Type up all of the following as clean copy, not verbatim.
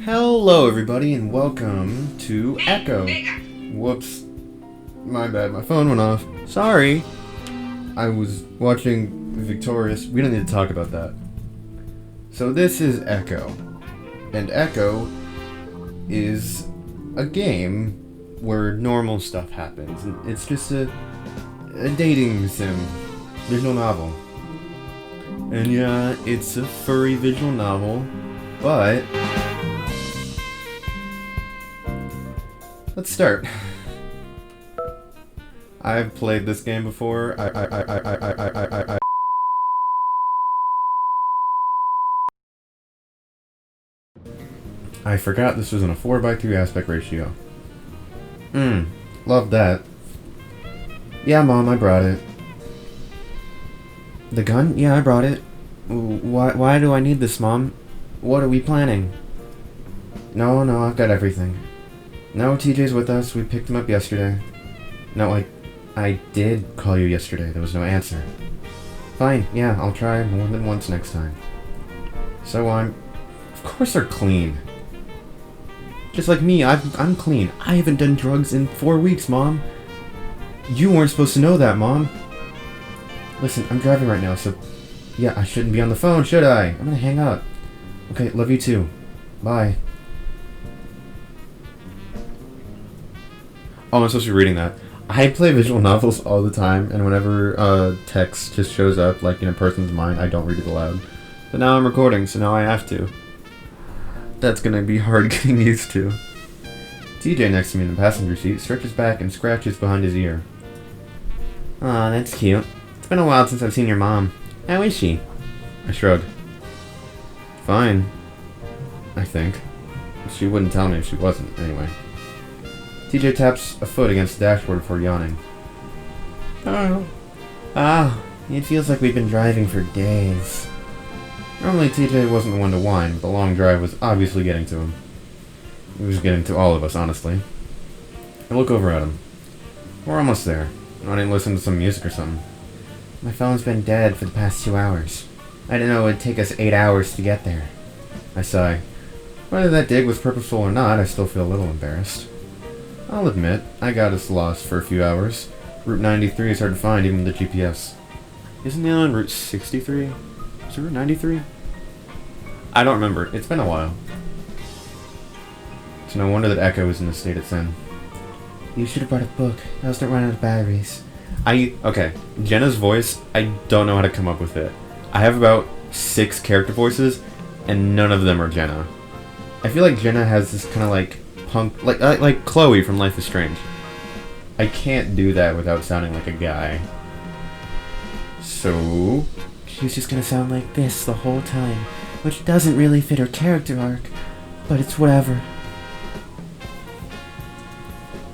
Hello everybody and welcome to Echo. Whoops. My bad, my phone went off. Sorry. I was watching Victorious. We don't need to talk about that. So this is Echo. And Echo is a game where normal stuff happens. It's just a dating sim. Visual novel. And yeah, it's a furry visual novel, but let's start. I've played this game before. I forgot this was in a 4:3 aspect ratio. Love that. Yeah, Mom, I brought it. The gun? Yeah, I brought it. Why do I need this, Mom? What are we planning? No, I've got everything. No, TJ's with us. We picked him up yesterday. No, I did call you yesterday. There was no answer. Fine, yeah, I'll try more than once next time. So of course they're clean. Just like me, I'm clean. I haven't done drugs in 4 weeks, Mom. You weren't supposed to know that, Mom. Listen, I'm driving right now, so yeah, I shouldn't be on the phone, should I? I'm gonna hang up. Okay, love you too. Bye. Oh, I'm supposed to be reading that. I play visual novels all the time, and whenever text just shows up, like in a person's mind, I don't read it aloud. But now I'm recording, so now I have to. That's gonna be hard getting used to. TJ next to me in the passenger seat stretches back and scratches behind his ear. Aw, that's cute. It's been a while since I've seen your mom. How is she? I shrug. Fine. I think. She wouldn't tell me if she wasn't, anyway. TJ taps a foot against the dashboard before yawning. Oh. It feels like we've been driving for days. Normally TJ wasn't the one to whine, but the long drive was obviously getting to him. It was getting to all of us, honestly. I look over at him. We're almost there. I didn't listen to some music or something. My phone's been dead for the past 2 hours. I didn't know it would take us 8 hours to get there. I sigh. Whether that dig was purposeful or not, I still feel a little embarrassed. I'll admit, I got us lost for a few hours. Route 93 is hard to find even with the GPS. Isn't it on Route 63? Is it Route 93? I don't remember. It's been a while. It's no wonder that Echo is in the state it's in. You should have brought a book. Those don't run out of batteries. Okay, Jenna's voice, I don't know how to come up with it. I have about 6 character voices, and none of them are Jenna. I feel like Jenna has this kind of like punk, like Chloe from Life is Strange. I can't do that without sounding like a guy. So she's just gonna sound like this the whole time, which doesn't really fit her character arc, but it's whatever.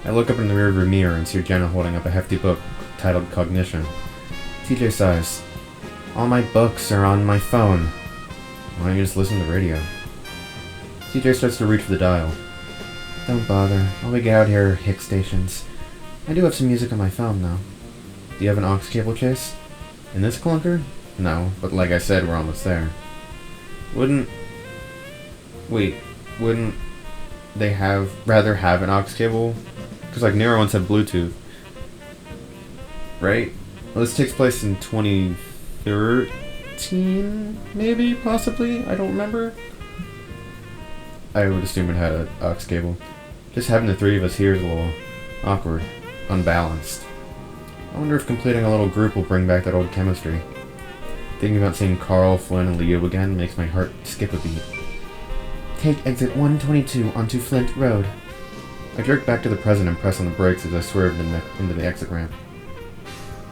I look up in the rearview mirror and see Jenna holding up a hefty book titled Cognition. TJ sighs. All my books are on my phone. Why don't you just listen to the radio? TJ starts to reach for the dial. Don't bother. All we get out here are hick stations. I do have some music on my phone, though. Do you have an aux cable, Chase? In this clunker? No, but like I said, we're almost there. Wouldn't they rather have an aux cable? Because like newer ones have Bluetooth. Right? Well, this takes place in 2013, maybe, possibly? I don't remember. I would assume it had an aux cable. Just having the 3 of us here is a little awkward, unbalanced. I wonder if completing a little group will bring back that old chemistry. Thinking about seeing Carl, Flynn, and Leo again makes my heart skip a beat. Take exit 122 onto Flint Road. I jerk back to the present and press on the brakes as I swerved into the exit ramp.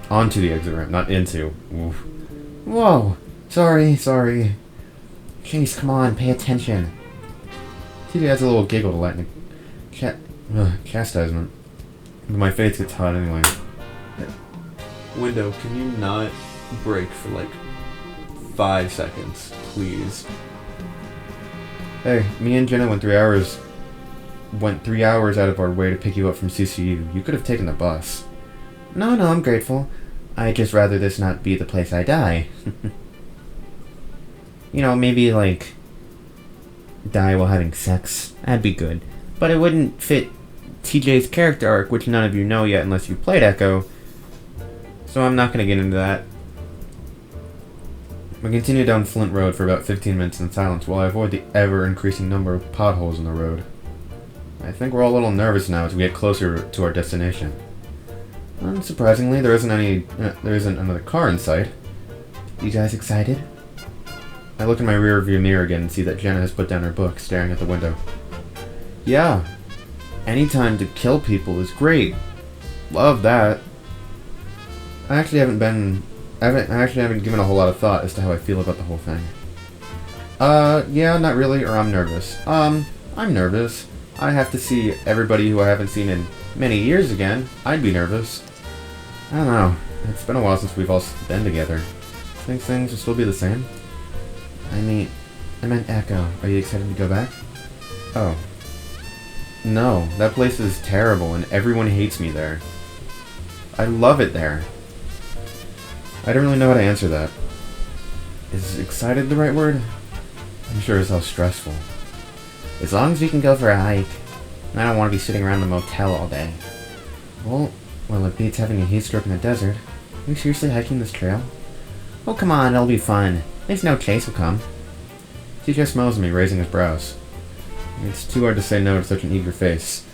Onto the exit ramp, not into. Oof. Whoa! Sorry. Chase, come on, pay attention. TJ adds a little giggle to lighten the chastisement. But my face gets hot anyway. Window, can you not break for like 5 seconds, please? Hey, me and Jenna went 3 hours went 3 hours out of our way to pick you up from CCU. You could have taken the bus. No, I'm grateful. I'd just rather this not be the place I die. You know, maybe, like, die while having sex. That'd be good. But it wouldn't fit TJ's character arc, which none of you know yet unless you played Echo. So I'm not going to get into that. We continue down Flint Road for about 15 minutes in silence while I avoid the ever-increasing number of potholes in the road. I think we're all a little nervous now as we get closer to our destination. Unsurprisingly, there isn't another car in sight. You guys excited? I look in my rear-view mirror again and see that Jenna has put down her book, staring at the window. Yeah. Any time to kill people is great. Love that. I actually haven't given a whole lot of thought as to how I feel about the whole thing. Yeah, not really, or I'm nervous. I'm nervous. I have to see everybody who I haven't seen in many years again. I'd be nervous. I don't know. It's been a while since we've all been together. Think things will still be the same? I meant Echo. Are you excited to go back? Oh. No, that place is terrible and everyone hates me there. I love it there. I don't really know how to answer that. Is excited the right word? I'm sure it's all stressful. As long as we can go for a hike. I don't want to be sitting around the motel all day. Well, it beats having a heat stroke in the desert. Are you seriously hiking this trail? Oh, come on, it'll be fun. There's no chase will come. TJ smiles at me, raising his brows. It's too hard to say no to such an eager face.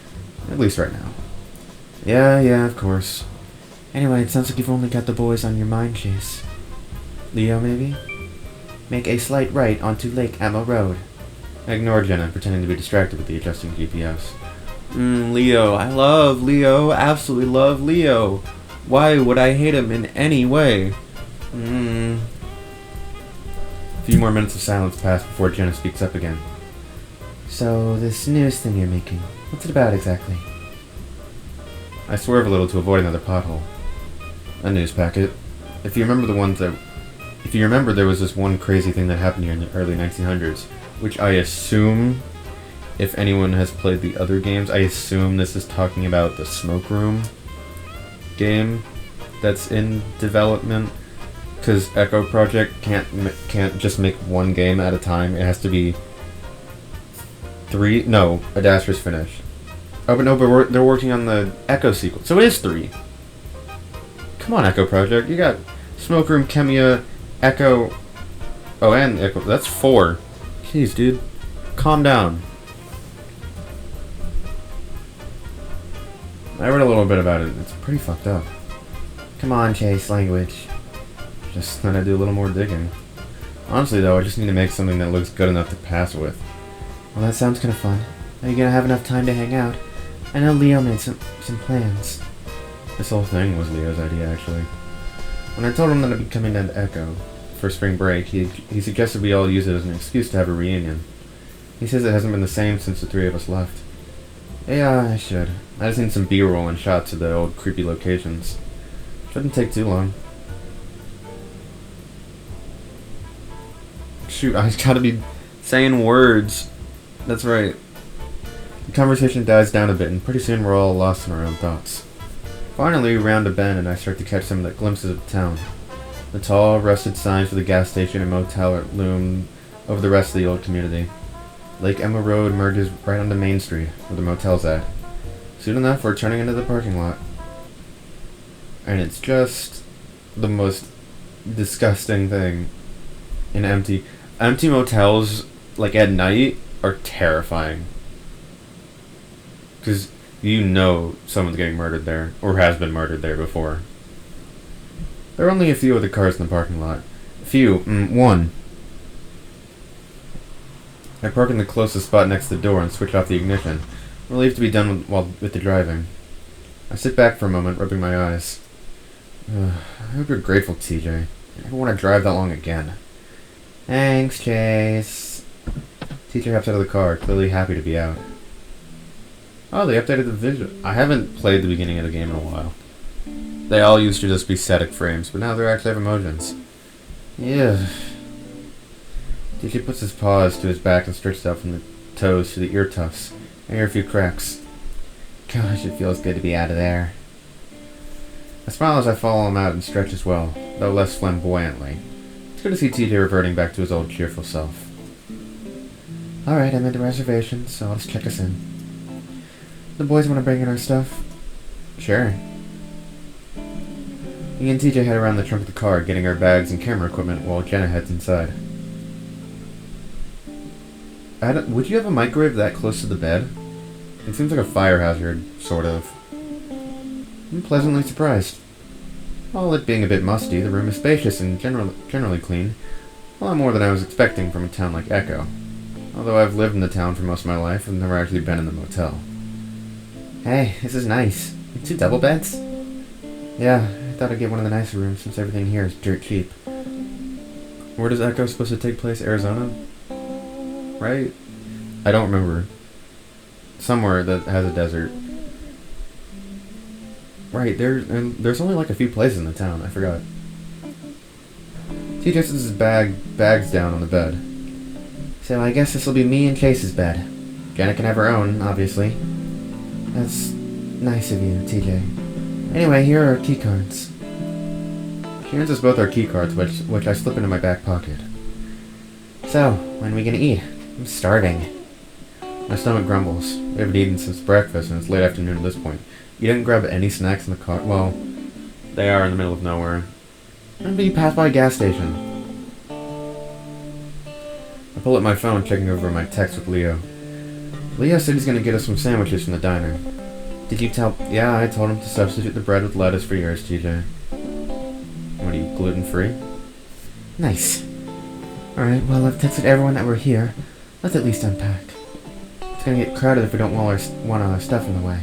At least right now. Yeah, of course. Anyway, it sounds like you've only got the boys on your mind, Chase. Leo, maybe? Make a slight right onto Lake Emma Road. I ignore Jenna, pretending to be distracted with the adjusting GPS. Leo. I love Leo. Absolutely love Leo. Why would I hate him in any way? A few more minutes of silence pass before Jenna speaks up again. So, this news thing you're making, what's it about exactly? I swerve a little to avoid another pothole. A news packet. If you remember there was this one crazy thing that happened here in the early 1900s, which I assume, if anyone has played the other games, I assume this is talking about the Smoke Room game that's in development, because Echo Project can't just make one game at a time. It has to be 3. No, Adastra's finished. Oh, but no, they're working on the Echo sequel, so it is 3. Come on, Echo Project, you got Smoke Room, Chemia, Echo. Oh, and Echo. That's 4. Jeez, dude, calm down. I read a little bit about it. It's pretty fucked up. Come on, Chase, language. Just gonna do a little more digging. Honestly, though, I just need to make something that looks good enough to pass with. Well, that sounds kind of fun. Are you gonna have enough time to hang out? I know Leo made some plans. This whole thing was Leo's idea, actually. When I told him that I'd be coming down to Echo for spring break, he suggested we all use it as an excuse to have a reunion. He says it hasn't been the same since the 3 of us left. Yeah, I should. I just need some B-roll and shots of the old creepy locations. Shouldn't take too long. Shoot, I gotta be saying words. That's right. The conversation dies down a bit, and pretty soon we're all lost in our own thoughts. Finally, we round a bend, and I start to catch some of the glimpses of the town. The tall, rusted signs for the gas station and motel loom over the rest of the old community. Lake Emma Road merges right onto Main Street, where the motel's at. Soon enough, we're turning into the parking lot. And it's just the most disgusting thing. Empty motels, like at night, are terrifying. Because you know someone's getting murdered there, or has been murdered there before. There are only a few other cars in the parking lot. One. I park in the closest spot next to the door and switch off the ignition, relieved to be done with the driving. I sit back for a moment, rubbing my eyes. I hope you're grateful, TJ. I never want to drive that long again. Thanks, Chase. Teacher hops out of the car, clearly happy to be out. Oh, they updated the visual. I haven't played the beginning of the game in a while. They all used to just be static frames, but now they actually have emotions. Yeah. TJ puts his paws to his back and stretches out from the toes to the ear tufts, I hear a few cracks. Gosh, it feels good to be out of there. I smile as I follow him out and stretch as well, though less flamboyantly. It's good to see TJ reverting back to his old cheerful self. Alright, I'm at the reservation, so I'll just check us in. The boys want to bring in our stuff? Sure. Me and TJ head around the trunk of the car, getting our bags and camera equipment while Jenna heads inside. Would you have a microwave that close to the bed? It seems like a fire hazard, sort of. I'm pleasantly surprised. All it being a bit musty, the room is spacious and generally clean. A lot more than I was expecting from a town like Echo. Although I've lived in the town for most of my life, I've never actually been in the motel. Hey, this is nice. 2 double beds? Yeah, I thought I'd get one of the nicer rooms since everything here is dirt cheap. Where does Echo supposed to take place? Arizona? Right? I don't remember. Somewhere that has a desert. Right, there's only like a few places in the town. I forgot. TJ sets his bags down on the bed. So I guess this will be me and Chase's bed. Jenna can have her own, obviously. That's nice of you, TJ. Anyway, here are our key cards. She hands us both our key cards, which I slip into my back pocket. So, when are we gonna eat? I'm starving. My stomach grumbles. We haven't eaten since breakfast, and it's late afternoon at this point. You didn't grab any snacks in the car? Well, they are in the middle of nowhere. But you passed by a gas station. I pull up my phone, checking over my text with Leo. Leo said he's gonna get us some sandwiches from the diner. Did you tell... Yeah, I told him to substitute the bread with lettuce for yours, TJ. What are you, gluten-free? Nice. Alright, well, I've texted everyone that we're here. Let's at least unpack. It's gonna get crowded if we don't want all our stuff in the way.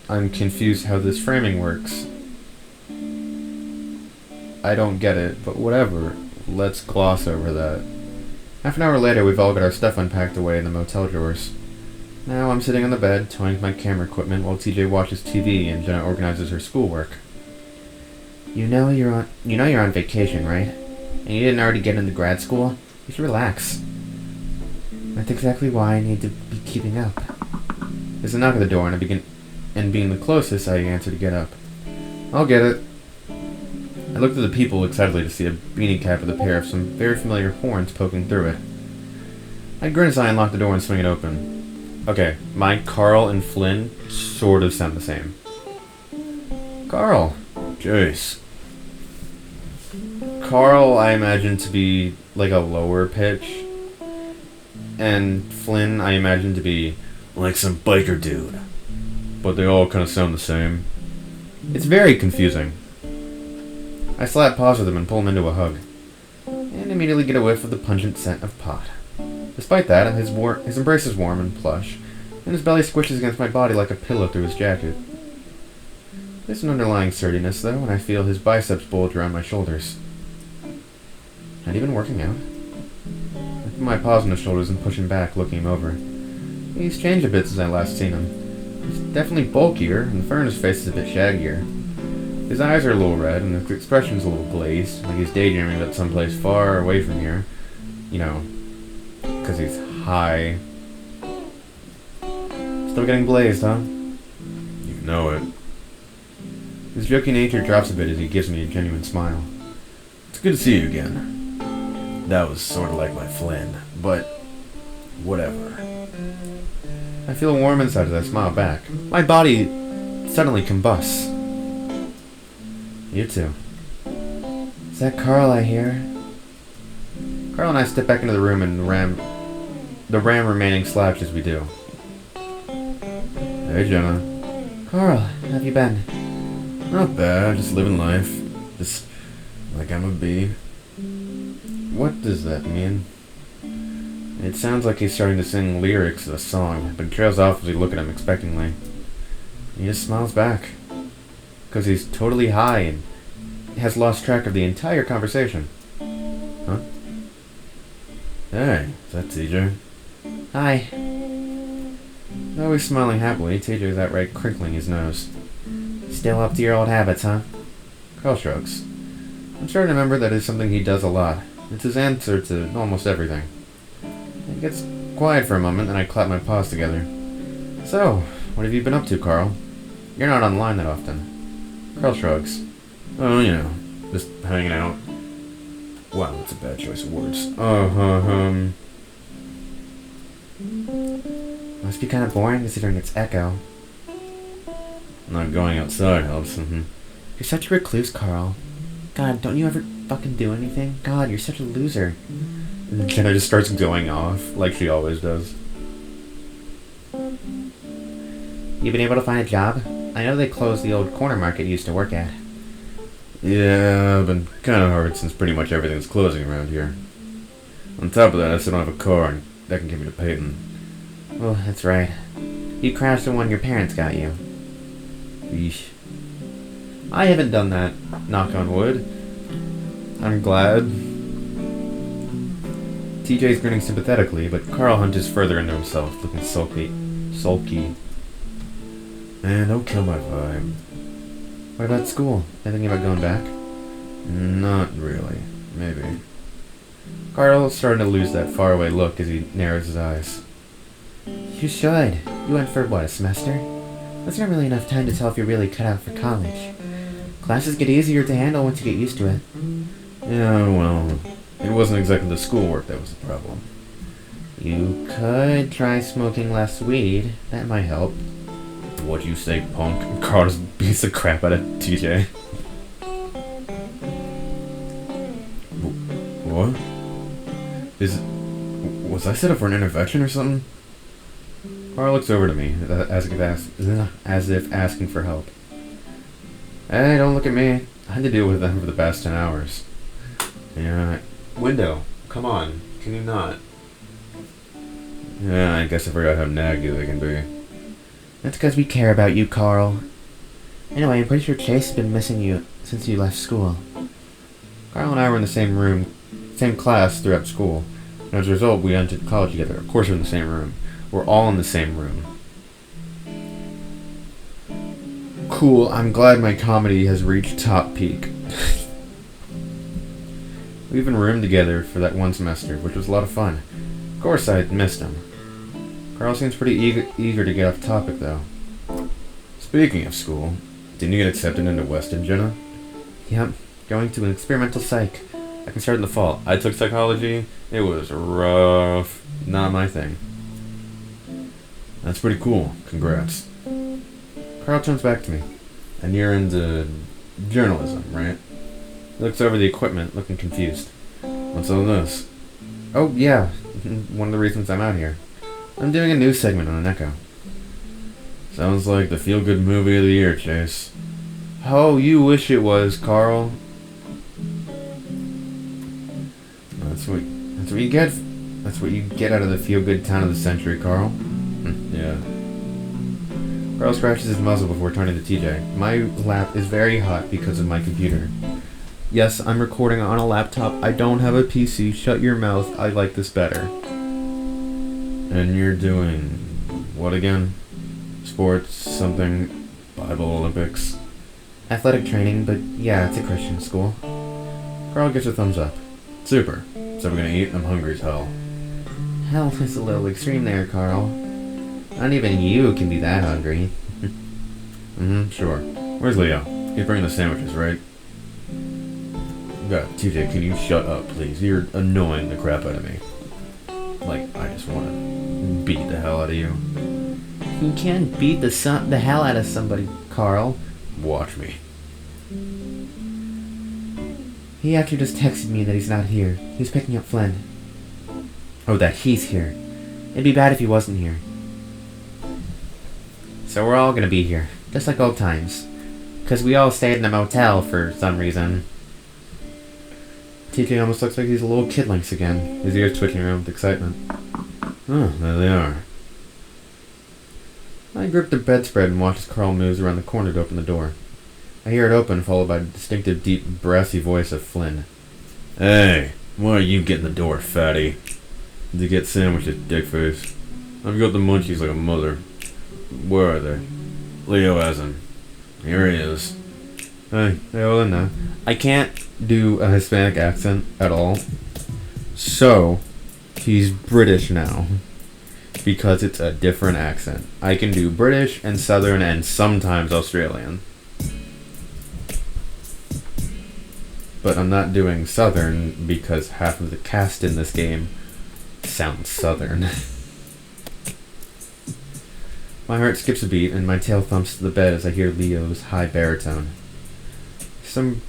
I'm confused how this framing works. I don't get it, but whatever. Let's gloss over that. Half an hour later, we've all got our stuff unpacked away in the motel drawers. Now I'm sitting on the bed, toying with my camera equipment while TJ watches TV and Jenna organizes her schoolwork. You know you're on vacation, right? And you didn't already get into grad school? You should relax. That's exactly why I need to be keeping up. There's a knock at the door, and being the closest, I answer to get up. I'll get it. I looked at the people excitedly to see a beanie cap with a pair of some very familiar horns poking through it. I grin as I unlock the door and swing it open. Okay, my Carl and Flynn sort of sound the same. Carl. Jace. Carl I imagine to be like a lower pitch. And Flynn I imagine to be like some biker dude. But they all kind of sound the same. It's very confusing. I slap paws with him and pull him into a hug. And immediately get a whiff of the pungent scent of pot. Despite that, his embrace is warm and plush, and his belly squishes against my body like a pillow through his jacket. There's an underlying sturdiness, though, and I feel his biceps bulge around my shoulders. Not even working out. I put my paws on his shoulders and push him back, looking him over. He's changed a bit since I last seen him. He's definitely bulkier, and the fur in his face is a bit shaggier. His eyes are a little red, and his expression's a little glazed, like he's daydreaming about someplace far away from here. You know, because he's high. Still getting blazed, huh? You know it. His joking nature drops a bit as he gives me a genuine smile. It's good to see you again. That was sort of like my Flynn, but whatever. I feel warm inside as I smile back. My body suddenly combusts. You too. Is that Carl I hear? Carl and I step back into the room and the ram remaining slouched as we do. Hey, Jenna. Carl, how have you been? Not bad, just living life. Just like I'm a bee. What does that mean? It sounds like he's starting to sing lyrics of a song, but trails off as we look at him expectantly. He just smiles back. Because he's totally high and has lost track of the entire conversation. Huh? Hey, is that TJ? Hi. Though he's smiling happily, TJ is outright crinkling his nose. Still up to your old habits, huh? Carl shrugs. I'm starting to remember that is something he does a lot. It's his answer to almost everything. It gets quiet for a moment, then I clap my paws together. So, what have you been up to, Carl? You're not online that often. Carl shrugs. Oh, you know, just hanging out. Wow, that's a bad choice of words. Must be kind of boring considering its echo. Not going outside helps. You're such a recluse, Carl. God, don't you ever fucking do anything? God, you're such a loser. Jenna just starts going off, like she always does. You been able to find a job? I know they closed the old corner market you used to work at. Yeah, been kind of hard since pretty much everything's closing around here. On top of that, I still don't have a car, and that can get me to Peyton. Oh, that's right. You crashed the one your parents got you. Yeesh. I haven't done that, knock on wood. I'm glad. TJ's grinning sympathetically, but Carl hunches further into himself, looking sulky. Man, don't kill my vibe. What about school? Thinking about going back? Not really. Maybe. Carl's starting to lose that faraway look as he narrows his eyes. You should. You went for, what, a semester? That's not really enough time to tell if you're really cut out for college. Classes get easier to handle once you get used to it. Yeah, well, it wasn't exactly the schoolwork that was the problem. You could try smoking less weed. That might help. What'd you say, punk? Carl just beats the crap out of TJ. What? Was I set up for an intervention or something? Carl looks over to me, as if asking for help. Hey, don't look at me. I had to deal with them for the past 10 hours. Yeah. Window, come on. Can you not? Yeah, I guess I forgot how naggy they can be. That's because we care about you, Carl. Anyway, I'm pretty sure Chase has been missing you since you left school. Carl and I were in the same class throughout school. And as a result, we entered college together. Of course we're in the same room. We're all in the same room. Cool, I'm glad my comedy has reached top peak. We even roomed together for that one semester, which was a lot of fun. Of course I missed him. Carl seems pretty eager to get off topic, though. Speaking of school, didn't you get accepted into Weston, Jenna? Yep, going to an experimental psych. I can start in the fall. I took psychology. It was rough. Not my thing. That's pretty cool. Congrats. Carl turns back to me. And you're into journalism, right? He looks over the equipment, looking confused. What's all this? Oh, yeah. One of the reasons I'm out here. I'm doing a news segment on an Echo. Sounds like the feel-good movie of the year, Chase. Oh, you wish it was, Carl. That's what you get. That's what you get out of the feel-good town of the century, Carl. Yeah. Carl scratches his muzzle before turning to TJ. My lap is very hot because of my computer. Yes, I'm recording on a laptop. I don't have a PC. Shut your mouth. I like this better. And you're doing what again? Sports, something, Bible Olympics? Athletic training, but yeah, it's a Christian school. Carl gives a thumbs up. Super. So we're gonna eat? I'm hungry as hell. Hell is a little extreme there, Carl. Not even you can be that hungry. Sure. Where's Leo? He's bringing the sandwiches, right? God, TJ, can you shut up, please? You're annoying the crap out of me. Like, I just want to beat the hell out of you. You can't beat the hell out of somebody, Carl. Watch me. He actually just texted me that he's not here. He's picking up Flynn. Oh, that he's here. It'd be bad if he wasn't here. So we're all gonna be here, just like old times. 'Cause we all stayed in a motel for some reason. TJ almost looks like he's a little kid lynx again, his ears twitching around with excitement. Oh, there they are. I grip the bedspread and watch as Carl moves around the corner to open the door. I hear it open, followed by the distinctive, deep, brassy voice of Flynn. Hey, why are you getting the door, fatty? Did you get sandwiches, dickface? I've got the munchies like a mother. Where are they? Leo has him. Here he is. Hey, hold on now. I can't do a Hispanic accent at all. So, he's British now. Because it's a different accent. I can do British and Southern and sometimes Australian. But I'm not doing Southern because half of the cast in this game sounds Southern. My heart skips a beat and my tail thumps to the bed as I hear Leo's high baritone. Some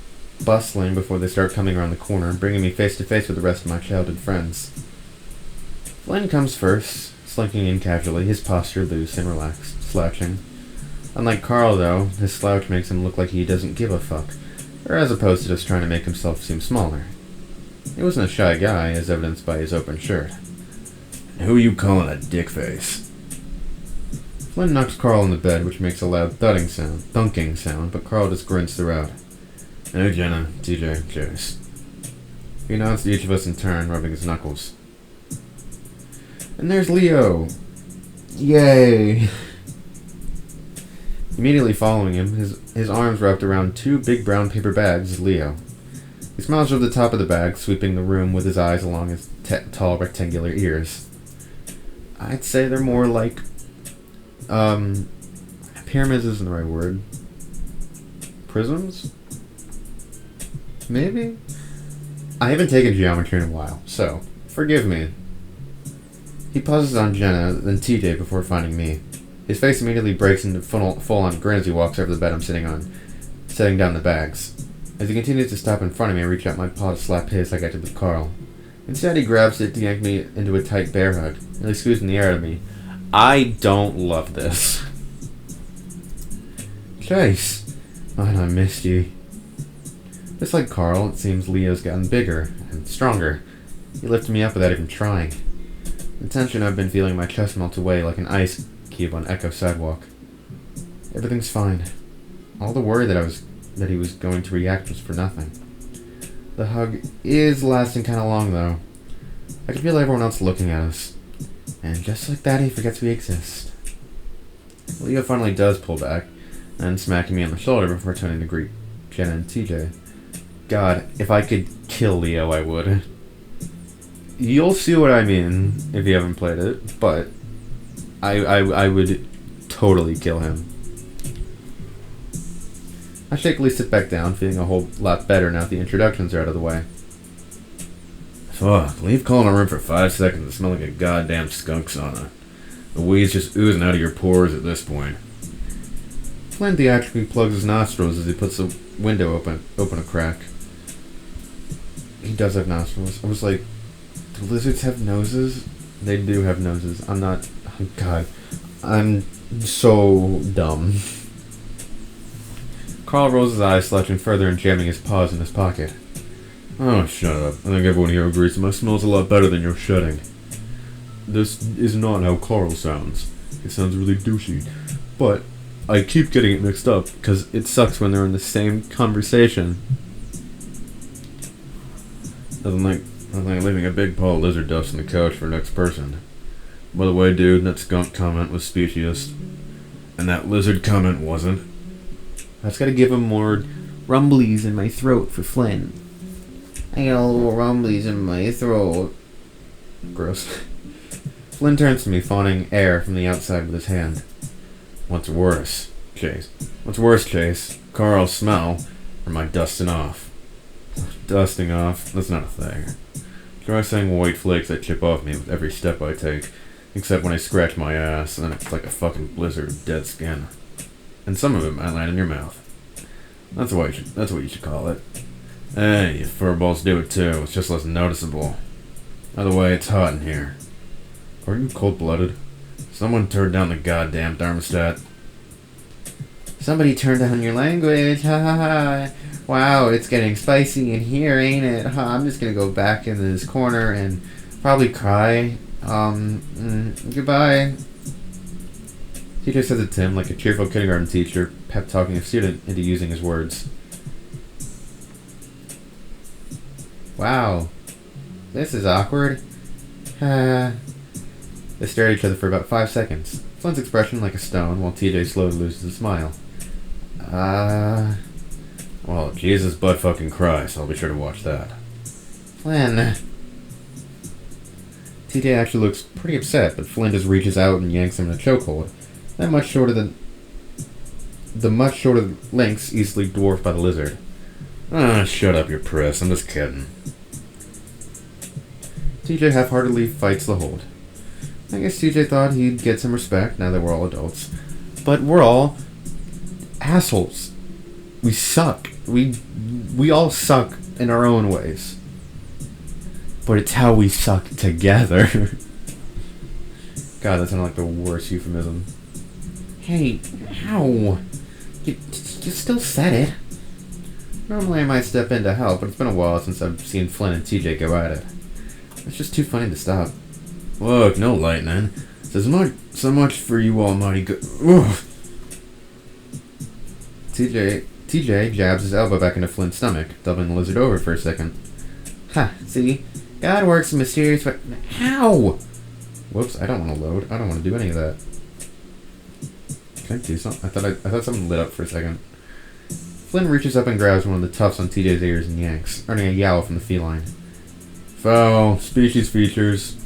bustling before they start coming around the corner, bringing me face to face with the rest of my childhood friends. Flynn comes first, slinking in casually, his posture loose and relaxed, slouching. Unlike Carl, though, his slouch makes him look like he doesn't give a fuck, or as opposed to just trying to make himself seem smaller. He wasn't a shy guy, as evidenced by his open shirt. Who you calling a dickface? Flynn knocks Carl in the bed, which makes a loud thunking sound, but Carl just grins throughout. No, Jenna, TJ, Jace. He nods to each of us in turn, rubbing his knuckles. And there's Leo! Yay! Immediately following him, his arms wrapped around two big brown paper bags, is Leo. He smiles over the top of the bag, sweeping the room with his eyes along his tall rectangular ears. I'd say they're more like, pyramids isn't the right word. Prisms? Maybe? I haven't taken geometry in a while, so forgive me. He pauses on Jenna, then TJ before finding me. His face immediately breaks into full-on grin as he walks over the bed I'm sitting on, setting down the bags. As he continues to stop in front of me, I reach out my paw to slap his like I did with Carl. Instead, he grabs it to yank me into a tight bear hug, nearly squeezing the air out of me. I don't love this. Chase! Man, I missed you. Just like Carl, it seems Leo's gotten bigger and stronger. He lifted me up without even trying. The tension I've been feeling in my chest melt away like an ice cube on Echo sidewalk. Everything's fine. All the worry that he was going to react was for nothing. The hug is lasting kind of long, though. I can feel everyone else looking at us. And just like that, he forgets we exist. Leo finally does pull back, and smacking me on the shoulder before turning to greet Jenna and TJ. God, if I could kill Leo, I would. You'll see what I mean if you haven't played it, but I would totally kill him. I shakily sit back down, feeling a whole lot better now that the introductions are out of the way. Fuck, leave calling a room for 5 seconds and smell like a goddamn skunk sauna. The weed's just oozing out of your pores at this point. Flynn theatrically plugs his nostrils as he puts the window open a crack. He does have nostrils. I was like, do lizards have noses? They do have noses. Oh God. I'm so dumb. Carl rolls his eyes, slouching further and jamming his paws in his pocket. Oh, shut up. I think everyone here agrees that my smell's a lot better than your shedding. This is not how Carl sounds. It sounds really douchey. But I keep getting it mixed up because it sucks when they're in the same conversation. Nothing like leaving a big pile of lizard dust on the couch for the next person. By the way, dude, that skunk comment was specious. And that lizard comment wasn't. I just gotta give him more rumblies in my throat for Flynn. I got a little rumblies in my throat. Gross. Flynn turns to me, fawning air from the outside with his hand. What's worse, Chase? What's worse, Chase? Carl's smell, or my dusting off? Dusting off? That's not a thing. Try saying white flakes that chip off me with every step I take, except when I scratch my ass, and then it's like a fucking blizzard of dead skin. And some of it might land in your mouth. That's what you should call it. Hey, you furballs do it too. It's just less noticeable. By the way, it's hot in here. Are you cold-blooded? Someone turned down the goddamn thermostat. Somebody turned down your language. Ha ha ha. Wow, it's getting spicy in here, ain't it? Huh, I'm just gonna go back into this corner and probably cry. Goodbye. Teacher says it to him like a cheerful kindergarten teacher pep-talking a student into using his words. Wow. This is awkward. They stare at each other for about 5 seconds. Flynn's expression like a stone, while TJ slowly loses a smile. Well, Jesus butt fucking Christ, I'll be sure to watch that. Flynn. TJ actually looks pretty upset, but Flynn just reaches out and yanks him in a chokehold. The much shorter lengths easily dwarfed by the lizard. Ah, shut up, you're press. I'm just kidding. TJ half-heartedly fights the hold. I guess TJ thought he'd get some respect now that we're all adults. But we're all assholes. We suck. We all suck in our own ways. But it's how we suck together. God, that sounded like the worst euphemism. Hey, ow. You still said it. Normally I might step in to help, but it's been a while since I've seen Flynn and TJ go at it. It's just too funny to stop. Look, no lightning. So much for you almighty good. TJ jabs his elbow back into Flynn's stomach, doubling the lizard over for a second. Ha, see? God works in mysterious way. Ow! Whoops, I don't want to load. I don't want to do any of that. Can I do something? I thought something lit up for a second. Flynn reaches up and grabs one of the tufts on TJ's ears and yanks, earning a yowl from the feline. Foul. Species features.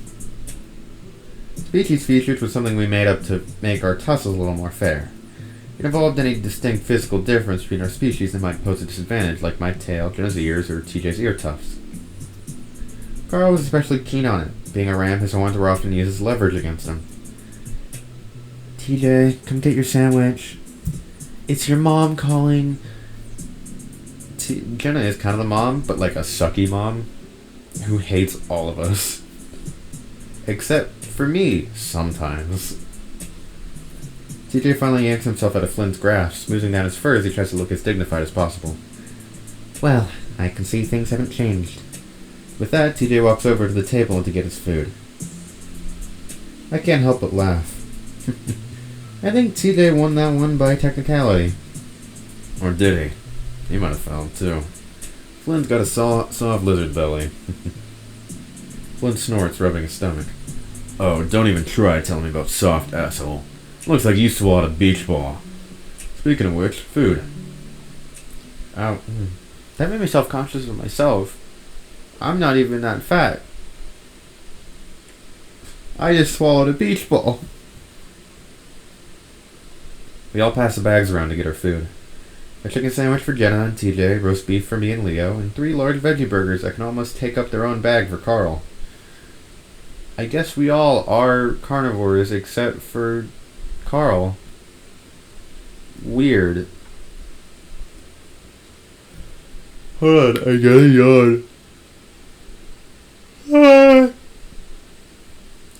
Species features was something we made up to make our tussles a little more fair. It involved any distinct physical difference between our species that might pose a disadvantage, like my tail, Jenna's ears, or TJ's ear tufts. Carl was especially keen on it. Being a ram, his horns were often used as leverage against him. TJ, come get your sandwich. It's your mom calling. Jenna is kind of the mom, but like a sucky mom who hates all of us. Except for me, sometimes. TJ finally yanks himself out of Flynn's grasp, smoothing down his fur as he tries to look as dignified as possible. Well, I can see things haven't changed. With that, TJ walks over to the table to get his food. I can't help but laugh. I think TJ won that one by technicality. Or did he? He might have failed, too. Flynn's got a soft lizard belly. Flynn snorts, rubbing his stomach. Oh, don't even try telling me about soft, asshole. Looks like you swallowed a beach ball. Speaking of which, food. Ow. That made me self-conscious of myself. I'm not even that fat. I just swallowed a beach ball. We all pass the bags around to get our food. A chicken sandwich for Jenna and TJ, roast beef for me and Leo, and 3 large veggie burgers that can almost take up their own bag for Carl. I guess we all are carnivores except for Carl. Weird. Hold on, I gotta yawn.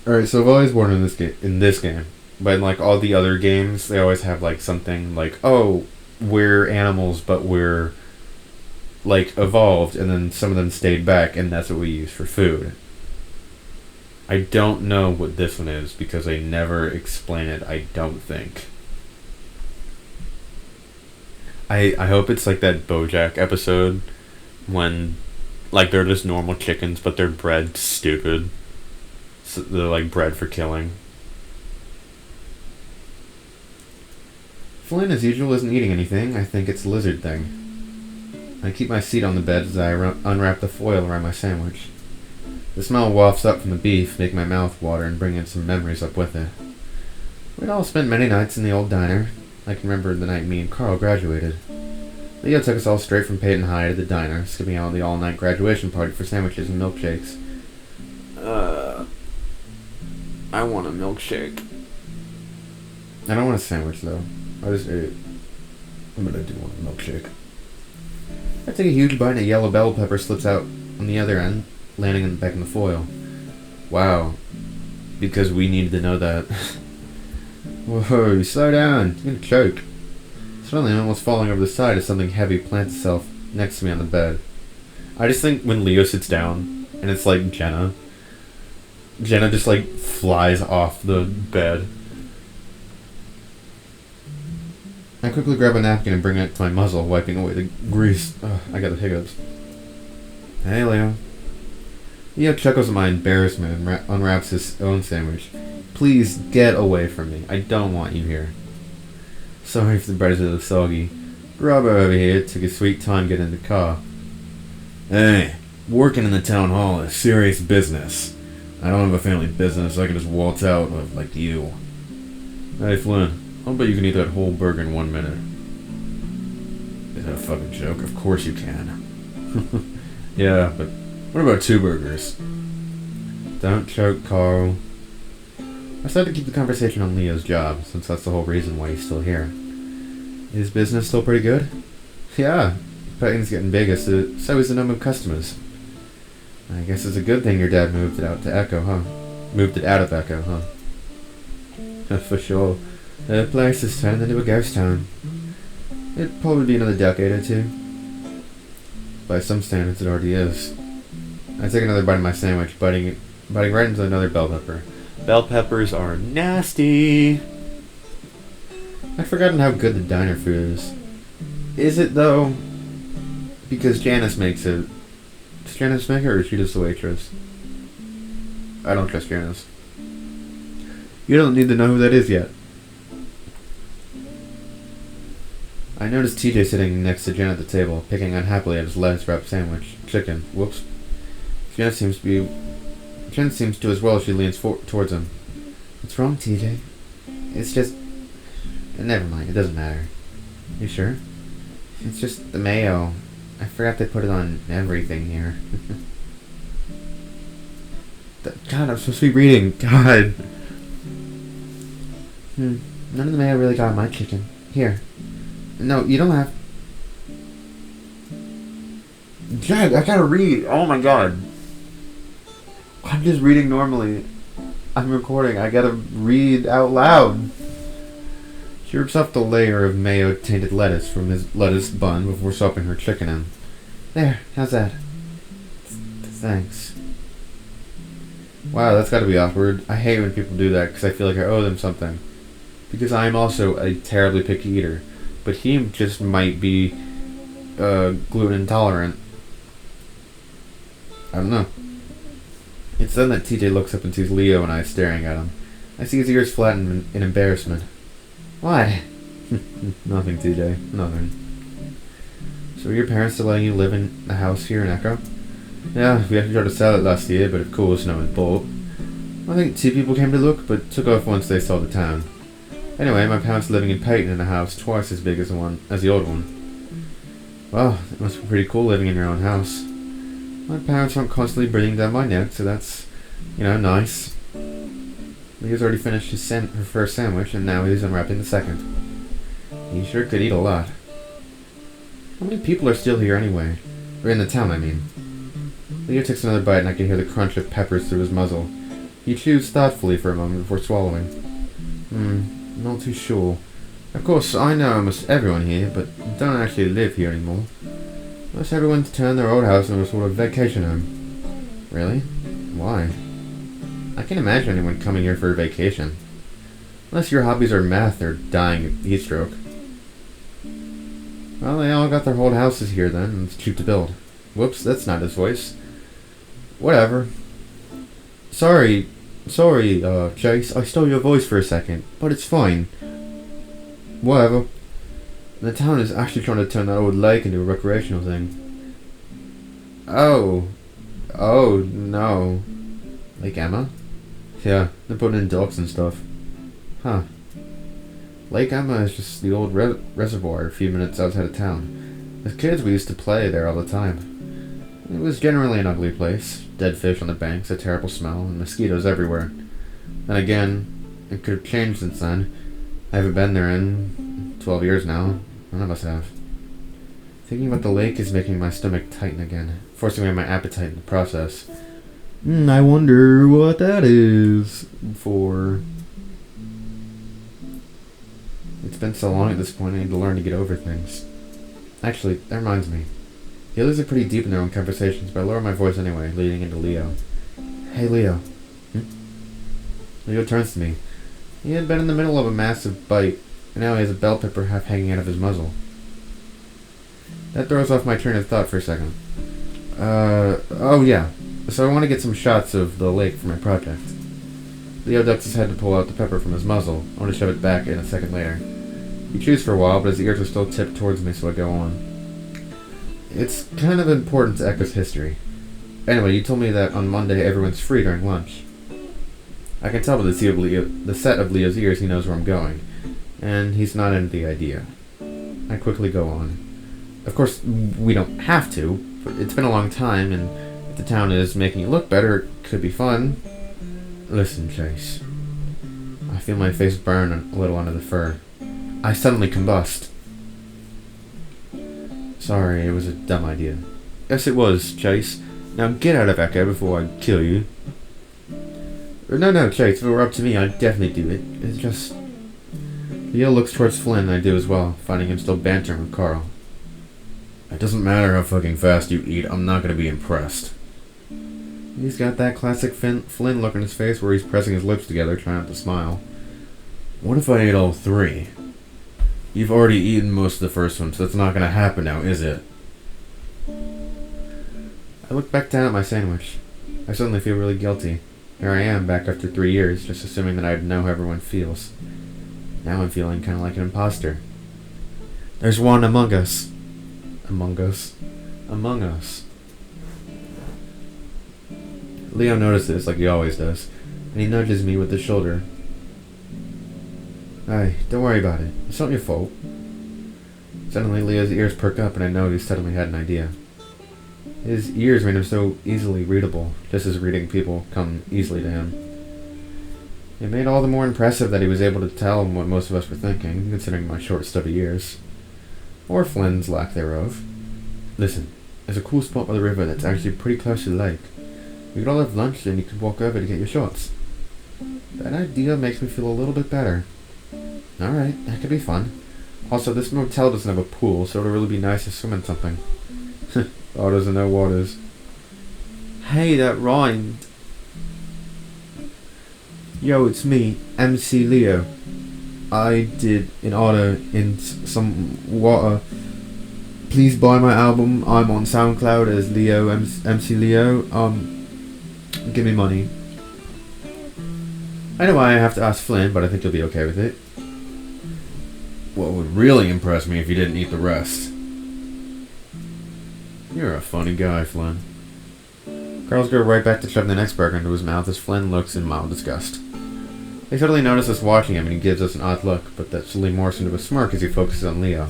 Alright, so I've always wondered in this game, but in like all the other games, they always have like something like, oh, we're animals, but we're like evolved, and then some of them stayed back, and that's what we use for food. I don't know what this one is because they never explain it, I don't think. I hope it's like that BoJack episode when like they're just normal chickens but they're bred stupid. So they're like bred for killing. Flynn as usual isn't eating anything. I think it's a lizard thing. I keep my seat on the bed as I unwrap the foil around my sandwich. The smell wafts up from the beef, making my mouth water and bringing some memories up with it. We'd all spent many nights in the old diner. I can remember the night me and Carl graduated. Leo took us all straight from Peyton High to the diner, skipping out the all-night graduation party for sandwiches and milkshakes. I want a milkshake. I don't want a sandwich, though. I just ate it. But I do want a milkshake. I take a huge bite and a yellow bell pepper slips out on the other end, landing back in the foil. Wow. Because we needed to know that. Whoa, slow down. You're gonna choke. Suddenly, I'm almost falling over the side as something heavy plants itself next to me on the bed. I just think when Leo sits down, and it's like Jenna just like flies off the bed. I quickly grab a napkin and bring it to my muzzle, wiping away the grease. Ugh, I got the hiccups. Hey, Leo. Leo chuckles at my embarrassment and unwraps his own sandwich. Please get away from me. I don't want you here. Sorry if the bread is a little soggy. Robert over here took a sweet time getting in the car. Hey, working in the town hall is serious business. I don't have a family business. I can just waltz out like you. Hey, Flynn. I'll bet you can eat that whole burger in 1 minute. Is that a fucking joke? Of course you can. Yeah, but what about 2 burgers? Don't choke, Carl. I decided to keep the conversation on Leo's job, since that's the whole reason why he's still here. Is business still pretty good? Yeah, Peyton's getting bigger, so is the number of customers. I guess it's a good thing your dad moved it out to Echo, huh? Moved it out of Echo, huh? For sure. The place has turned into a ghost town. It'd probably be another decade or 2. By some standards, it already is. I take another bite of my sandwich, biting right into another bell pepper. Bell peppers are nasty. I've forgotten how good the diner food is. Is it, though? Because Janice makes it. Does Janice make it, or is she just the waitress? I don't trust Janice. You don't need to know who that is yet. I noticed TJ sitting next to Jen at the table, picking unhappily at his lettuce-wrapped sandwich. Chicken. Whoops. Jen seems to as well as she leans towards him. What's wrong, TJ? It's just... Never mind, it doesn't matter. You sure? It's just the mayo. I forgot they put it on everything here. God, I'm supposed to be reading. God. None of the mayo really got on my chicken. Here. No, you don't have... Jack, I gotta read. Oh my god. I'm just reading normally. I'm recording. I gotta read out loud. She rips off the layer of mayo-tainted lettuce from his lettuce bun before swapping her chicken in. There, how's that? Thanks. Wow, that's gotta be awkward. I hate when people do that because I feel like I owe them something. Because I'm also a terribly picky eater. But he just might be gluten intolerant. I don't know. It's then that TJ looks up and sees Leo and I staring at him. I see his ears flatten in embarrassment. What? Nothing, TJ. Nothing. So are your parents still letting you live in the house here in Echo? Yeah, we actually tried to sell it last year, but of course no one bought. I think 2 people came to look, but took off once they saw the town. Anyway, my parents are living in Peyton in a house twice as big as the old one. Well, it must be pretty cool living in your own house. My parents aren't constantly breathing down my neck, so that's, nice. Leo's already finished her first sandwich, and now he's unwrapping the second. He sure could eat a lot. How many people are still here anyway? Or in the town, I mean. Leo takes another bite, and I can hear the crunch of peppers through his muzzle. He chews thoughtfully for a moment before swallowing. Not too sure. Of course, I know almost everyone here, but don't actually live here anymore. Most everyone's turned their old house into a sort of vacation home. Really? Why? I can't imagine anyone coming here for a vacation. Unless your hobbies are meth or dying of heat stroke. Well, they all got their old houses here then, and it's cheap to build. Whoops, that's not his voice. Whatever. Sorry, Chase, I stole your voice for a second, but it's fine. Whatever. The town is actually trying to turn that old lake into a recreational thing. Oh, no. Lake Emma? Yeah, they're putting in docks and stuff. Huh. Lake Emma is just the old reservoir a few minutes outside of town. As kids, we used to play there all the time. It was generally an ugly place. Dead fish on the banks, a terrible smell, and mosquitoes everywhere. Then again, it could have changed since then. I haven't been there in 12 years now. None of us have. Thinking about the lake is making my stomach tighten again, forcing away my appetite in the process. I wonder what that is for. It's been so long at this point, I need to learn to get over things. Actually, that reminds me. The others are pretty deep in their own conversations, but I lower my voice anyway, leading into Leo. Hey, Leo. Leo turns to me. He had been in the middle of a massive bite, and now he has a bell pepper half hanging out of his muzzle. That throws off my train of thought for a second. Oh yeah. So I want to get some shots of the lake for my project. Leo ducks his head to pull out the pepper from his muzzle. I want to shove it back in a second later. He chews for a while, but his ears are still tipped towards me, so I go on. It's kind of important to Echo's history. Anyway, you told me that on Monday everyone's free during lunch. I can tell by the set of Leo's ears he knows where I'm going, and he's not into the idea. I quickly go on. Of course, we don't have to, but it's been a long time, and if the town is making it look better, it could be fun. Listen, Chase. I feel my face burn a little under the fur. I suddenly combust. Sorry, it was a dumb idea. Yes, it was, Chase. Now get out of Echo before I kill you. No, Chase, if it were up to me, I'd definitely do it. It's just... Leo looks towards Flynn, and I do as well, finding him still bantering with Carl. It doesn't matter how fucking fast you eat, I'm not gonna be impressed. He's got that classic Flynn look on his face where he's pressing his lips together, trying not to smile. What if I ate all 3? You've already eaten most of the first one, so that's not gonna happen now, is it? I look back down at my sandwich. I suddenly feel really guilty. Here I am, back after 3 years, just assuming that I'd know how everyone feels. Now I'm feeling kind of like an imposter. There's one among us. Among us. Leo notices, like he always does, and he nudges me with his shoulder. Hey, don't worry about it. It's not your fault. Suddenly, Leo's ears perk up, and I know he suddenly had an idea. His ears made him so easily readable, just as reading people come easily to him. It made all the more impressive that he was able to tell him what most of us were thinking, considering my short, stubby ears. Or Flynn's lack thereof. Listen, there's a cool spot by the river that's actually pretty close to the lake. We could all have lunch and you could walk over to get your shots. That idea makes me feel a little bit better. Alright, that could be fun. Also, this motel doesn't have a pool, so it'll really be nice to swim in something. Waters and no waters. Hey, that rhymed. Yo, it's me, MC Leo. I did an order in some water. Please buy my album. I'm on SoundCloud as Leo, MC Leo. Give me money. I know why I have to ask Flynn, but I think you'll be okay with it. What would really impress me if you didn't eat the rest. You're a funny guy, Flynn. Carl's go right back to shoving the next burger into his mouth as Flynn looks in mild disgust. They suddenly notice us watching him and he gives us an odd look, but that slowly morphs into a smirk as he focuses on Leo.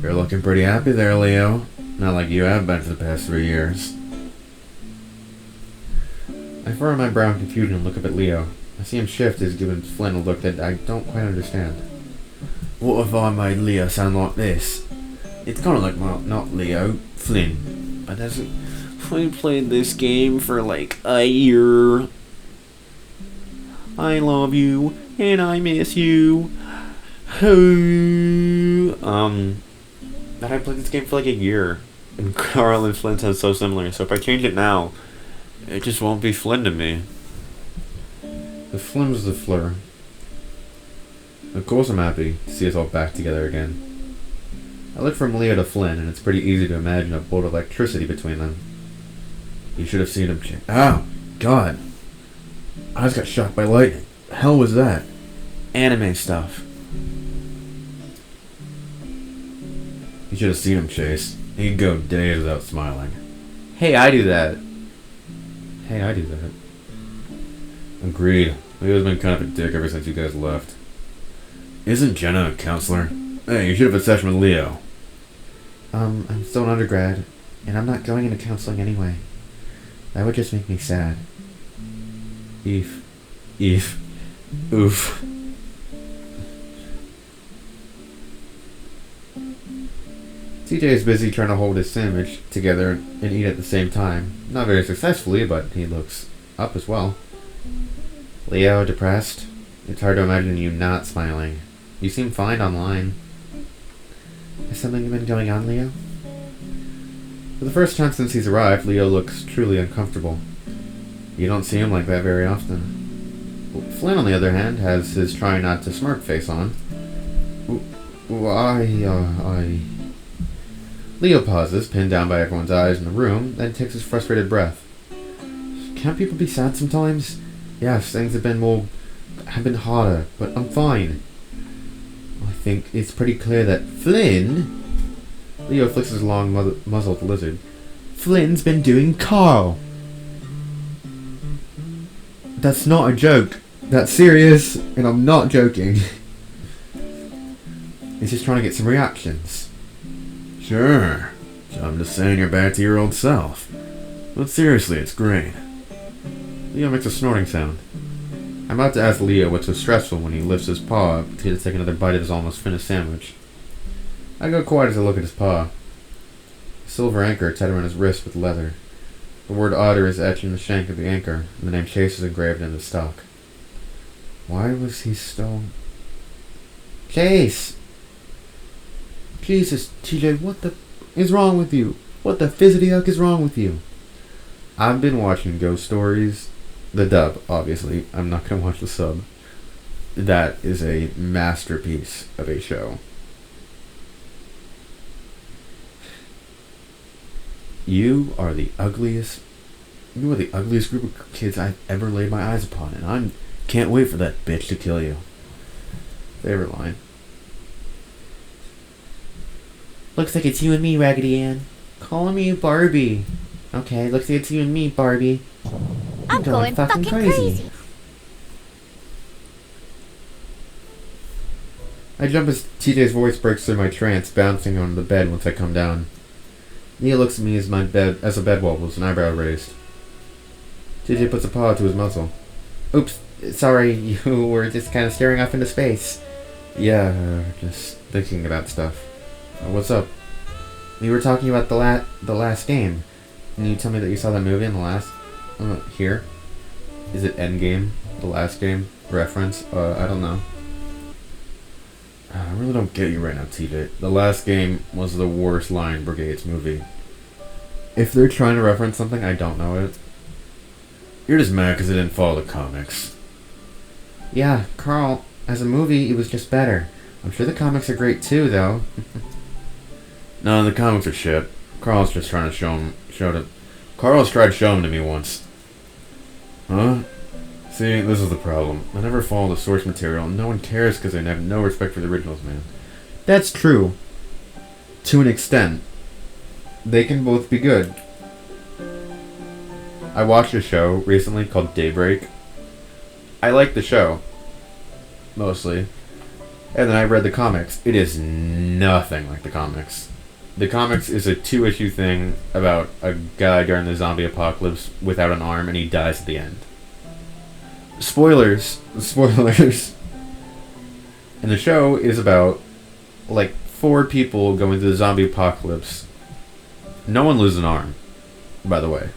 You're looking pretty happy there, Leo. Not like you have been for the past 3 years. I furrow my brow in confusion and look up at Leo. I see him shift as giving Flynn a look that I don't quite understand. What if I made Leo sound like this? It's kind of like, well, not Leo, Flynn. But that's it. I played this game for like a year. I love you, and I miss you. That I played this game for like a year. And Carl and Flynn sound so similar, so if I change it now, it just won't be Flynn to me. The Flynn was the Fleur. Of course I'm happy to see us all back together again. I look from Leo to Flynn, and it's pretty easy to imagine a bolt of electricity between them. You should have seen him change. Oh, God. I just got shot by lightning. The hell was that? Anime stuff. You should have seen him, Chase. He could go days without smiling. Hey, I do that. Agreed. Leo's been kind of a dick ever since you guys left. Isn't Jenna a counselor? Hey, you should have a session with Leo. I'm still an undergrad, and I'm not going into counseling anyway. That would just make me sad. Oof. TJ is busy trying to hold his sandwich together and eat at the same time. Not very successfully, but he looks up as well. Leo, depressed? It's hard to imagine you not smiling. You seem fine online. Has something been going on, Leo? For the first time since he's arrived, Leo looks truly uncomfortable. You don't see him like that very often. Flynn, on the other hand, has his try not to smirk face on. Leo pauses, pinned down by everyone's eyes in the room, then takes his frustrated breath. Can't people be sad sometimes? Yes, things have been harder, but I'm fine. I think it's pretty clear that Flynn... Leo flicks his long muzzle at the lizard. Flynn's been doing Carl. That's not a joke. That's serious, and I'm not joking. He's just trying to get some reactions. Sure. I'm just saying you're back to your old self. But seriously, it's great. Leo makes a snorting sound. I'm about to ask Leo what's so stressful when he lifts his paw up to take another bite of his almost finished sandwich. I go quiet as I look at his paw. A silver anchor tied around his wrist with leather. The word otter is etched in the shank of the anchor, and the name Chase is engraved in the stock. Why was he still... Chase! Jesus, TJ, what the is wrong with you? What the fizzity duck is wrong with you? I've been watching Ghost Stories. The dub, obviously. I'm not going to watch the sub. That is a masterpiece of a show. You are the ugliest group of kids I've ever laid my eyes upon, and I can't wait for that bitch to kill you. Favorite line. Looks like it's you and me, Raggedy Ann. Calling me Barbie. Okay, looks like it's you and me, Barbie. I'm going fucking crazy. I jump as TJ's voice breaks through my trance, bouncing on the bed once I come down. Nia looks at me as the bed wobbles, an eyebrow raised. TJ puts a paw to his muzzle. Oops, sorry, you were just kind of staring off into space. Yeah, just thinking about stuff. What's up? We were talking about the last game. Can you tell me that you saw that movie in the last... here? Is it Endgame? The last game? Reference? I don't know. I really don't get you right now, TJ. The last game was the worst Lion Brigade's movie. If they're trying to reference something, I don't know it. You're just mad because it didn't follow the comics. Yeah, Carl, as a movie, it was just better. I'm sure the comics are great too, though. No, the comics are shit. Carl's just trying to Carl's tried to show them to me once. Huh? See, this is the problem. I never follow the source material. No one cares because they have no respect for the originals, man. That's true. To an extent. They can both be good. I watched a show recently called Daybreak. I like the show. Mostly. And then I read the comics. It is nothing like the comics. The comics is a 2-issue thing about a guy during the zombie apocalypse without an arm and he dies at the end. Spoilers. Spoilers. And the show is about, like, 4 people going through the zombie apocalypse. No one loses an arm, by the way.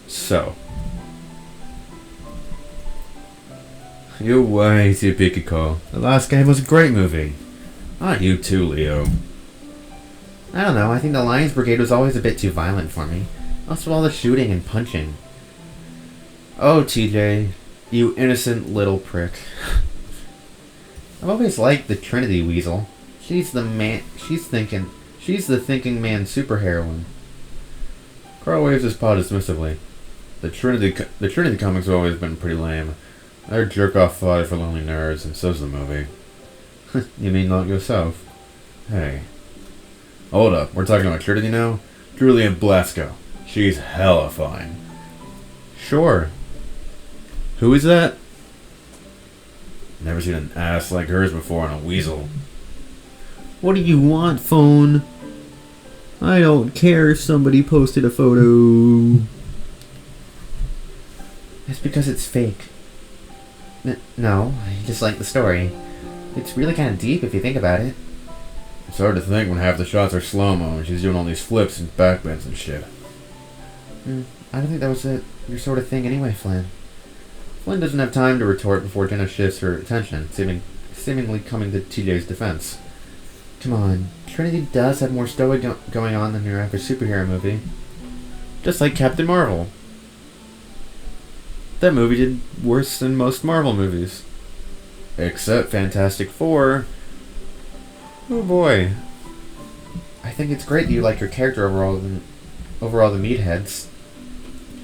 So. You're way too picky, Cole. The last game was a great movie. Not you too, Leo. I don't know, I think the Lions Brigade was always a bit too violent for me. Also all the shooting and punching. Oh, TJ, you innocent little prick. I've always liked the Trinity Weasel. She's the thinking man superheroine. Carl waves his paw dismissively. The Trinity comics have always been pretty lame. They're jerk-off fodder for lonely nerds, and so's the movie. You mean not yourself? Hey. Hold up, we're talking about Trinity now? Julian Blasco. She's hella fine. Sure. Who is that? Never seen an ass like hers before on a weasel. What do you want, phone? I don't care if somebody posted a photo. It's because it's fake. No, I just like the story. It's really kind of deep if you think about it. It's hard to think when half the shots are slow-mo and she's doing all these flips and backbends and shit. I don't think that was your sort of thing anyway, Flynn. Flynn doesn't have time to retort before Jenna shifts her attention, seemingly coming to TJ's defense. Come on, Trinity does have more story going on than your average superhero movie. Just like Captain Marvel. That movie did worse than most Marvel movies. Except Fantastic Four. Oh boy. I think it's great that you like your character over all the meatheads.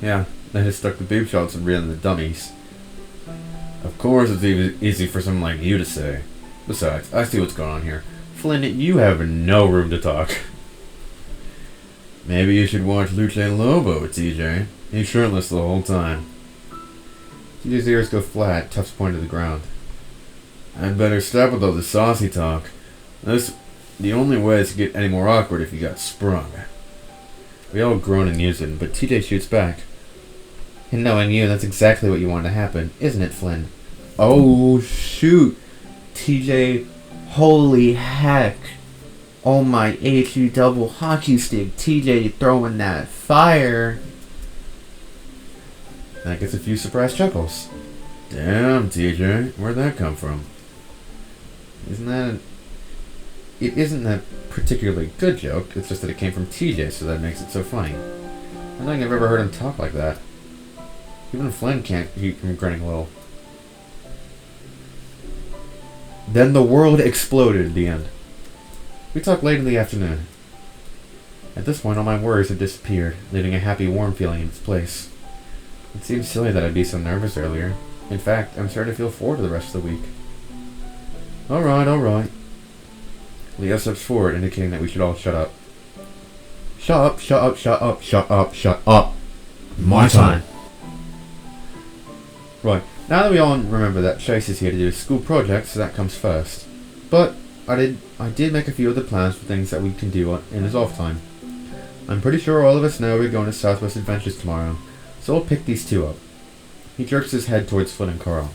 Yeah, they just stuck the boob shots and reeling the dummies. Of course it's easy for someone like you to say. Besides, I see what's going on here. Flynn, you have no room to talk. Maybe you should watch Luce Lobo, TJ. He's shirtless the whole time. TJ's ears go flat, Tufts point to the ground. I'd better stop with all the saucy talk. The only way is to get any more awkward if you got sprung. We all groan and use it, but TJ shoots back. And knowing you, that's exactly what you want to happen, isn't it, Flynn? Oh, shoot. TJ, holy heck. Oh my HU double hockey stick. TJ throwing that fire. That gets a few surprised chuckles. Damn, TJ, where'd that come from? It isn't a particularly good joke, it's just that it came from TJ, so that makes it so funny. I don't think I've ever heard him talk like that. Even Flynn can't keep from grinning a little. Then the world exploded at the end. We talked late in the afternoon. At this point, all my worries had disappeared, leaving a happy, warm feeling in its place. It seemed silly that I'd be so nervous earlier. In fact, I'm starting to feel forward to the rest of the week. Alright. Leo steps forward, indicating that we should all shut up. Shut up. My time. Right, now that we all remember that Chase is here to do his school project, so that comes first. But I did make a few other plans for things that we can do in his off time. I'm pretty sure all of us know we're going to Southwest Adventures tomorrow, so we'll pick these two up. He jerks his head towards Flynn and Carl.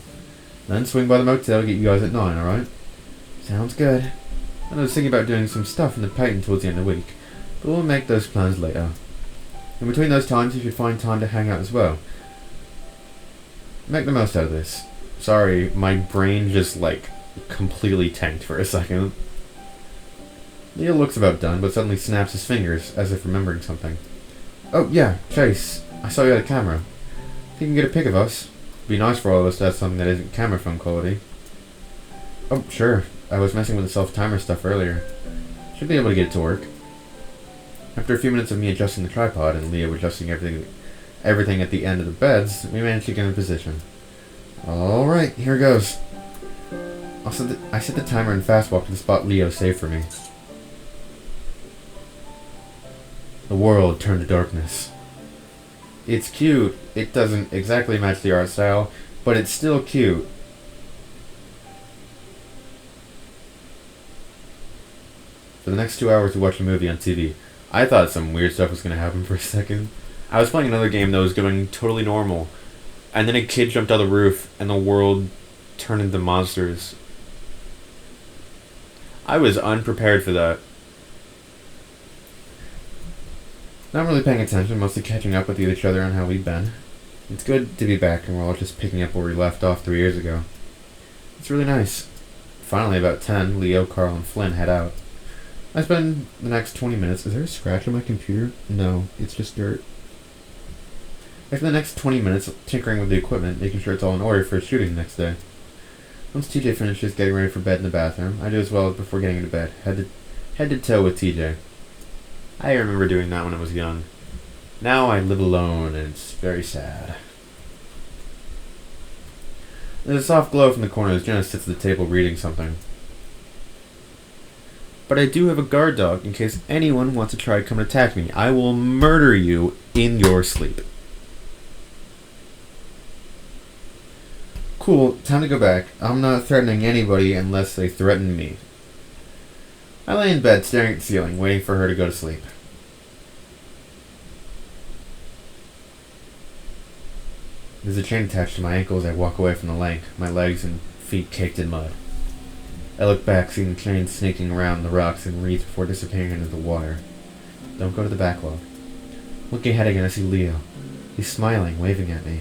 Then swing by the motel to get you guys at 9, alright? Sounds good. I was thinking about doing some stuff in the patent towards the end of the week, but we'll make those plans later. In between those times, you should find time to hang out as well. Make the most out of this. Sorry, my brain just, completely tanked for a second. Leo looks about done, but suddenly snaps his fingers, as if remembering something. Oh, yeah, Chase. I saw you had a camera. If you can get a pic of us, it'd be nice for all of us to have something that isn't camera phone quality. Oh, sure. I was messing with the self-timer stuff earlier. Should be able to get it to work. After a few minutes of me adjusting the tripod and Leo adjusting everything at the end of the beds, we managed to get in position. Alright, here goes. I set the timer and fast walk to the spot Leo saved for me. The world turned to darkness. It's cute. It doesn't exactly match the art style, but it's still cute. For the next 2 hours we watched a movie on TV. I thought some weird stuff was going to happen for a second. I was playing another game that was going totally normal, and then a kid jumped out of the roof and the world turned into monsters. I was unprepared for that. Not really paying attention, mostly catching up with each other on how we've been. It's good to be back and we're all just picking up where we left off 3 years ago. It's really nice. Finally, about 10, Leo, Carl, and Flynn head out. I spend the next 20 minutes... Is there a scratch on my computer? No, it's just dirt. I spend the next 20 minutes tinkering with the equipment, making sure it's all in order for shooting the next day. Once TJ finishes getting ready for bed in the bathroom, I do as well before getting into bed, head to toe with TJ. I remember doing that when I was young. Now I live alone, and it's very sad. There's a soft glow from the corner as Jenna sits at the table reading something. But I do have a guard dog in case anyone wants to try to come and attack me. I will murder you in your sleep. Cool, time to go back. I'm not threatening anybody unless they threaten me. I lay in bed staring at the ceiling, waiting for her to go to sleep. There's a chain attached to my ankle as I walk away from the lake, my legs and feet caked in mud. I look back, seeing the chain snaking around the rocks and reeds before disappearing into the water. Don't go to the backlog. Looking ahead again, I see Leo. He's smiling, waving at me.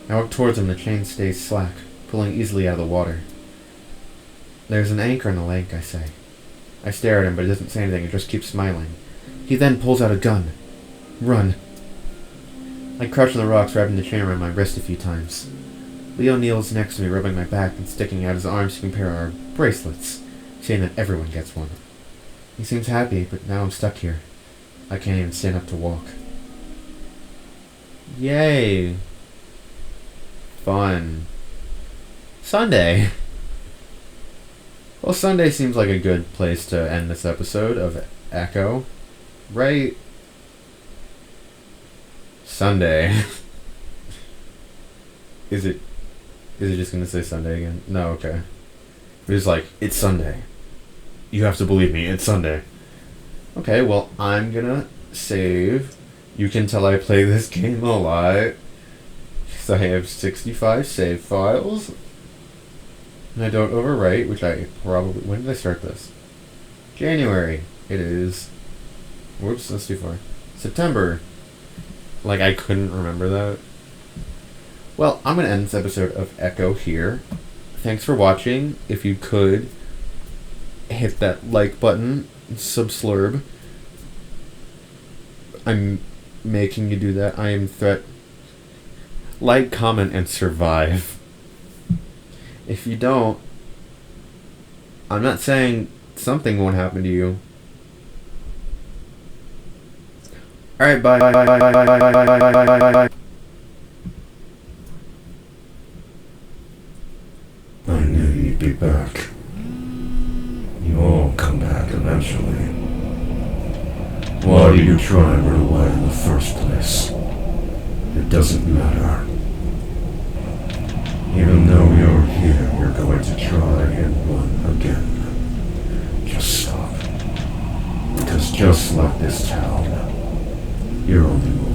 I walk towards him, the chain stays slack, pulling easily out of the water. There's an anchor in the lake, I say. I stare at him, but he doesn't say anything and just keeps smiling. He then pulls out a gun. Run. I crouch on the rocks, wrapping the chain around my wrist a few times. Leo kneels next to me, rubbing my back and sticking out his arms to compare our bracelets, saying that everyone gets one. He seems happy, but now I'm stuck here. I can't even stand up to walk. Yay. Fun. Sunday. Well, Sunday seems like a good place to end this episode of Echo. Right? Sunday. Is it just gonna say Sunday again? No, okay. It's like, it's Sunday. You have to believe me, it's Sunday. Okay, well, I'm gonna save. You can tell I play this game a lot. Because I have 65 save files. And I don't overwrite, which I probably... When did I start this? January. It is... Whoops, that's too far. September. Like, I couldn't remember that. Well, I'm going to end this episode of Echo here. Thanks for watching. If you could, hit that like button, subslurb. I'm making you do that. I am like, comment, and survive. If you don't, I'm not saying something won't happen to you. Alright, bye. I knew you'd be back. You all come back eventually. Why did you try and run away in the first place? It doesn't matter. Even though you're here, you're going to try and run again. Just stop. Because just like this town, you're only